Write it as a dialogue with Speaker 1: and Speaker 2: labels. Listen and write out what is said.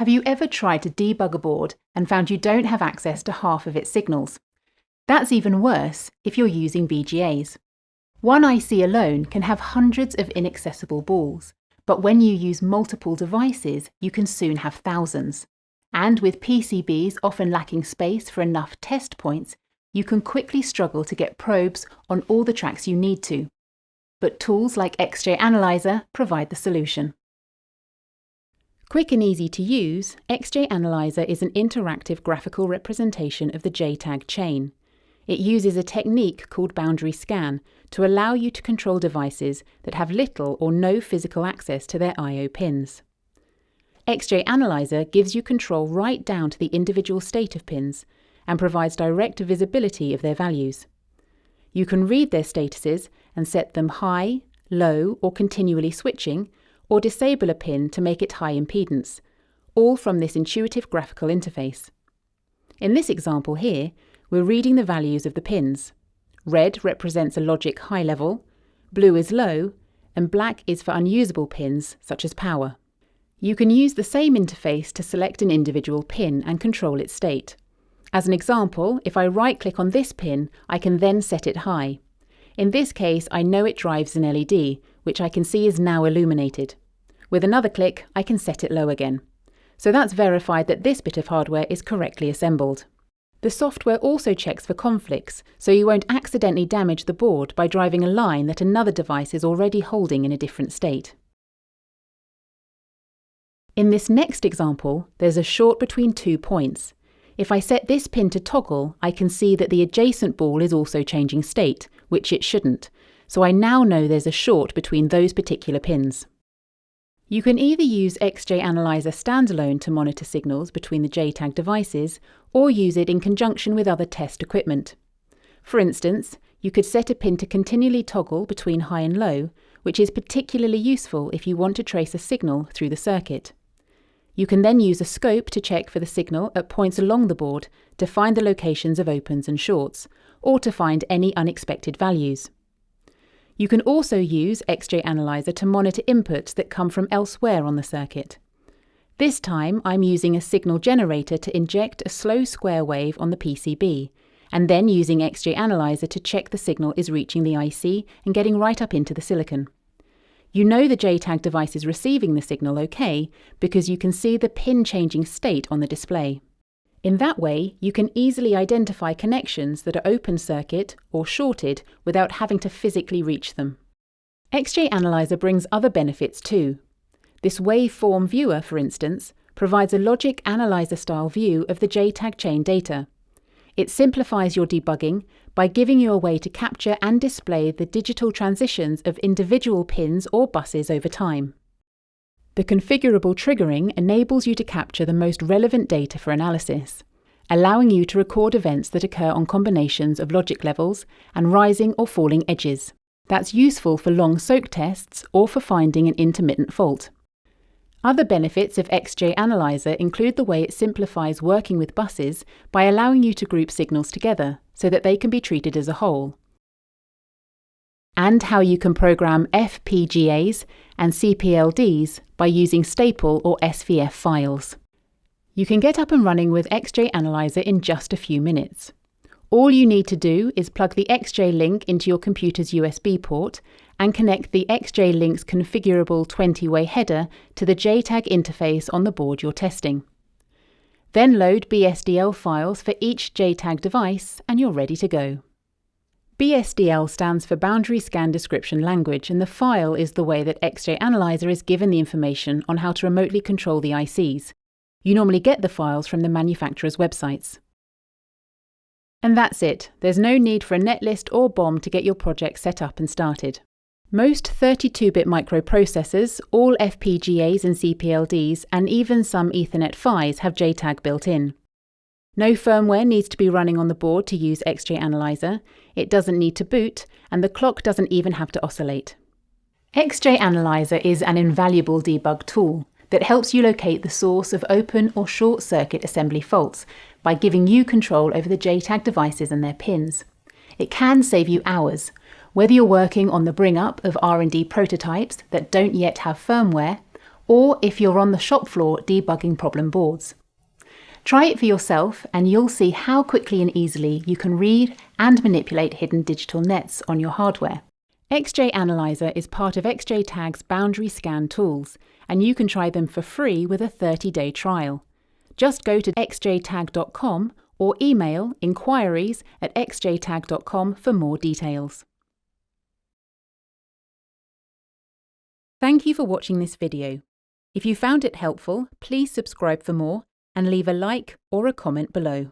Speaker 1: Have you ever tried to debug a board and found you don't have access to half of its signals? That's even worse if you're using BGAs. One IC alone can have hundreds of inaccessible balls, but when you use multiple devices, you can soon have thousands. And with PCBs often lacking space for enough test points, you can quickly struggle to get probes on all the tracks you need to. But tools like XJ Analyzer provide the solution. Quick and easy to use, XJ Analyzer is an interactive graphical representation of the JTAG chain. It uses a technique called boundary scan to allow you to control devices that have little or no physical access to their I/O pins. XJ Analyzer gives you control right down to the individual state of pins and provides direct visibility of their values. You can read their statuses and set them high, low, or continually switching, or disable a pin to make it high impedance, all from this intuitive graphical interface. In this example here, we're reading the values of the pins. Red represents a logic high level, blue is low, and black is for unusable pins such as power. You can use the same interface to select an individual pin and control its state. As an example, if I right-click on this pin, I can then set it high. In this case, I know it drives an LED, which I can see is now illuminated. With another click, I can set it low again. So that's verified that this bit of hardware is correctly assembled. The software also checks for conflicts, so you won't accidentally damage the board by driving a line that another device is already holding in a different state. In this next example, there's a short between 2 points. If I set this pin to toggle, I can see that the adjacent ball is also changing state, which it shouldn't, so I now know there's a short between those particular pins. You can either use XJ Analyzer standalone to monitor signals between the JTAG devices, or use it in conjunction with other test equipment. For instance, you could set a pin to continually toggle between high and low, which is particularly useful if you want to trace a signal through the circuit. You can then use a scope to check for the signal at points along the board to find the locations of opens and shorts, or to find any unexpected values. You can also use XJ Analyzer to monitor inputs that come from elsewhere on the circuit. This time I'm using a signal generator to inject a slow square wave on the PCB, and then using XJ Analyzer to check the signal is reaching the IC and getting right up into the silicon. You know the JTAG device is receiving the signal okay because you can see the pin changing state on the display. In that way, you can easily identify connections that are open circuit or shorted without having to physically reach them. XJ Analyzer brings other benefits too. This waveform viewer, for instance, provides a logic analyzer style view of the JTAG chain data. It simplifies your debugging by giving you a way to capture and display the digital transitions of individual pins or buses over time. The configurable triggering enables you to capture the most relevant data for analysis, allowing you to record events that occur on combinations of logic levels and rising or falling edges. That's useful for long soak tests or for finding an intermittent fault. Other benefits of XJ Analyzer include the way it simplifies working with buses by allowing you to group signals together so that they can be treated as a whole, and how you can program FPGAs and CPLDs by using staple or SVF files. You can get up and running with XJ Analyzer in just a few minutes. All you need to do is plug the XJ Link into your computer's USB port and connect the XJ Link's configurable 20-way header to the JTAG interface on the board you're testing. Then load BSDL files for each JTAG device and you're ready to go. BSDL stands for Boundary Scan Description Language, and the file is the way that XJ Analyzer is given the information on how to remotely control the ICs. You normally get the files from the manufacturer's websites. And that's it. There's no need for a netlist or BOM to get your project set up and started. Most 32-bit microprocessors, all FPGAs and CPLDs, and even some Ethernet PHYs have JTAG built in. No firmware needs to be running on the board to use XJ Analyzer, it doesn't need to boot, and the clock doesn't even have to oscillate. XJ Analyzer is an invaluable debug tool that helps you locate the source of open or short circuit assembly faults by giving you control over the JTAG devices and their pins. It can save you hours, whether you're working on the bring-up of R&D prototypes that don't yet have firmware, or if you're on the shop floor debugging problem boards. Try it for yourself and you'll see how quickly and easily you can read and manipulate hidden digital nets on your hardware. XJ Analyzer is part of XJTAG's boundary scan tools, and you can try them for free with a 30-day trial. Just go to xjtag.com or email inquiries@xjtag.com for more details. Thank you for watching this video. If you found it helpful, please subscribe for more and leave a like or a comment below.